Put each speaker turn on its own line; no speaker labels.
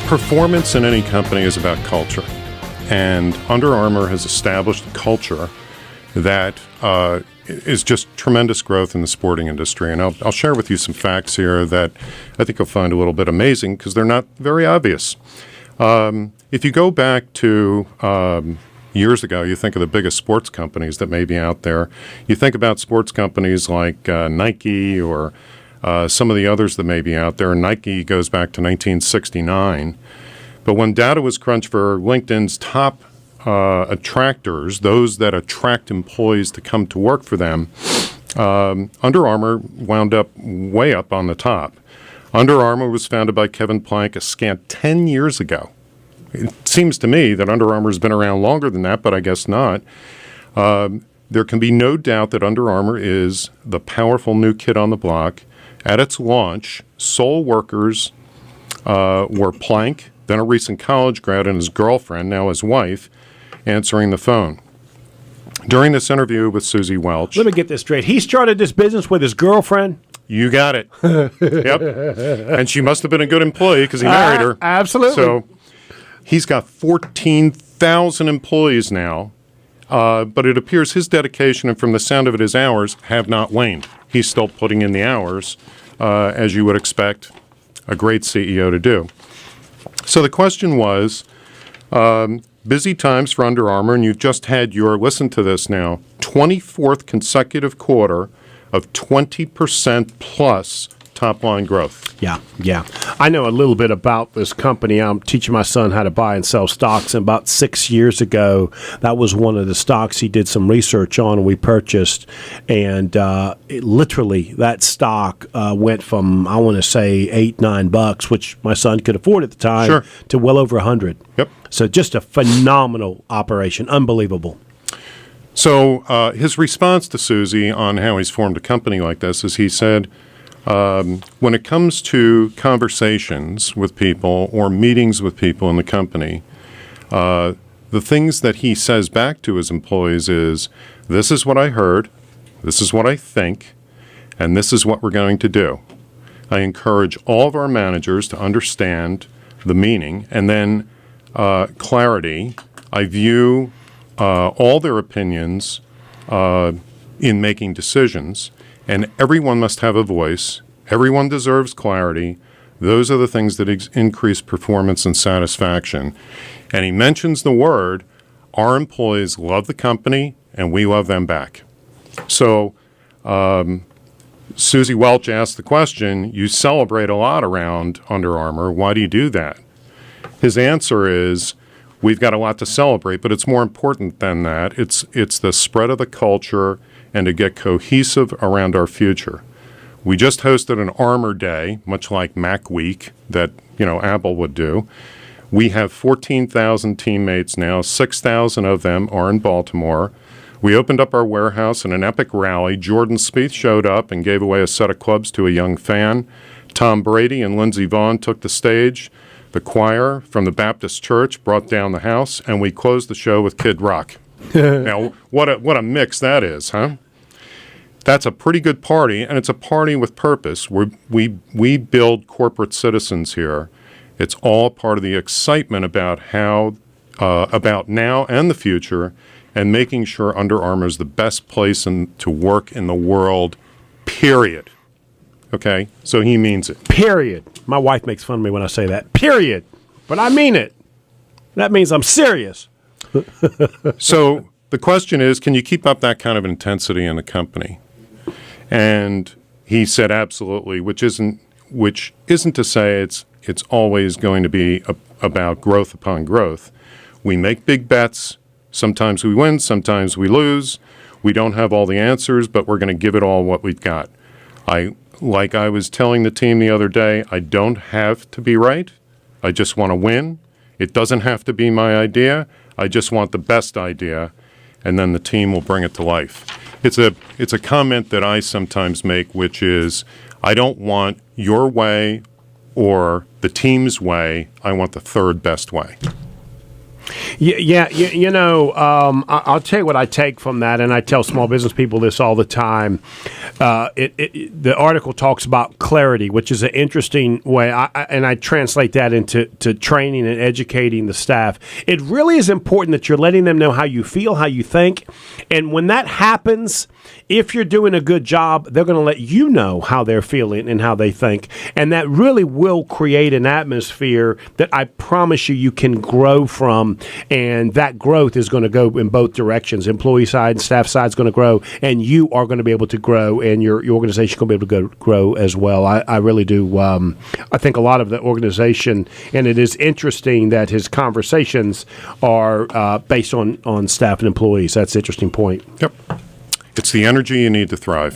Performance in any company is about culture, and Under Armour has established a culture that is just tremendous growth in the sporting industry. And I'll share with you some facts here that I think you'll find a little bit amazing because they're not very obvious. If you go back to years ago, you think of the biggest sports companies that may be out there. You think about sports companies like Nike or some of the others that may be out there. Nike goes back to 1969. But when data was crunched for LinkedIn's top attractors, those that attract employees to come to work for them, Under Armour wound up way up on the top. Under Armour was founded by Kevin Plank a scant 10 years ago. It seems to me that Under Armour has been around longer than that, but I guess not. There can be no doubt that Under Armour is the powerful new kid on the block. At its launch, sole workers were Plank, then a recent college grad, and his girlfriend, now his wife, answering the phone. During this interview with Susie Welch...
Let me get this straight. He started this business with his girlfriend?
You got it. Yep. And she must have been a good employee because he married her.
Absolutely.
So he's got 14,000 employees now, but it appears his dedication and from the sound of it, his hours have not waned. He's still putting in the hours, as you would expect a great CEO to do. So the question was, busy times for Under Armour, and you've just had your, listen to this now, 24th consecutive quarter of 20% plus top-line growth.
Yeah. I know a little bit about this company. I'm teaching my son how to buy and sell stocks, and about 6 years ago, that was one of the stocks he did some research on and we purchased, and literally that stock went from, I want to say, $8-9, which my son could afford at the time,
Sure.
to well over 100.
Yep.
So just a phenomenal operation. Unbelievable.
So his response to Susie on how he's formed a company like this is he said, when it comes to conversations with people or meetings with people in the company, the things that he says back to his employees is, this is what I heard, this is what I think, and this is what we're going to do. I encourage all of our managers to understand the meaning and then clarity. I view all their opinions in making decisions. And everyone must have a voice. Everyone deserves clarity. Those are the things that increase performance and satisfaction. And he mentions the word, our employees love the company, and we love them back. So Susie Welch asked the question, you celebrate a lot around Under Armour. Why do you do that? His answer is, we've got a lot to celebrate, but it's more important than that. It's the spread of the culture and to get cohesive around our future. We just hosted an Armour Day, much like Mac Week that, Apple would do. We have 14,000 teammates now. 6,000 of them are in Baltimore. We opened up our warehouse in an epic rally. Jordan Spieth showed up and gave away a set of clubs to a young fan. Tom Brady and Lindsey Vonn took the stage. The choir from the Baptist Church brought down the house, and we closed the show with Kid Rock. Now, what a mix that is, huh? That's a pretty good party, and it's a party with purpose. We build corporate citizens here. It's all part of the excitement about about now and the future, and making sure Under Armour is the best place to work in the world, period. Okay? So he means it.
Period. My wife makes fun of me when I say that. Period. But I mean it. That means I'm serious.
So the question is, can you keep up that kind of intensity in the company? And he said absolutely, which isn't to say it's always going to be about growth upon growth. We make big bets. Sometimes we win, sometimes we lose. We don't have all the answers, but we're going to give it all what we've got. Like I was telling the team the other day, I don't have to be right. I just want to win. It doesn't have to be my idea. I just want the best idea, and then the team will bring it to life. It's a comment that I sometimes make, which is, I don't want your way or the team's way. I want the third best way.
Yeah, I'll tell you what I take from that, and I tell small business people this all the time. The article talks about clarity, which is an interesting way, and I translate that into training and educating the staff. It really is important that you're letting them know how you feel, how you think, and when that happens, if you're doing a good job, they're going to let you know how they're feeling and how they think, and that really will create an atmosphere that I promise you can grow from, and that growth is going to go in both directions. Employee side and staff side is going to grow, and you are going to be able to grow, and your organization is going to be able to grow as well. I really do. I think a lot of the organization, and it is interesting that his conversations are based on staff and employees. That's an interesting point.
Yep. It's the energy you need to thrive.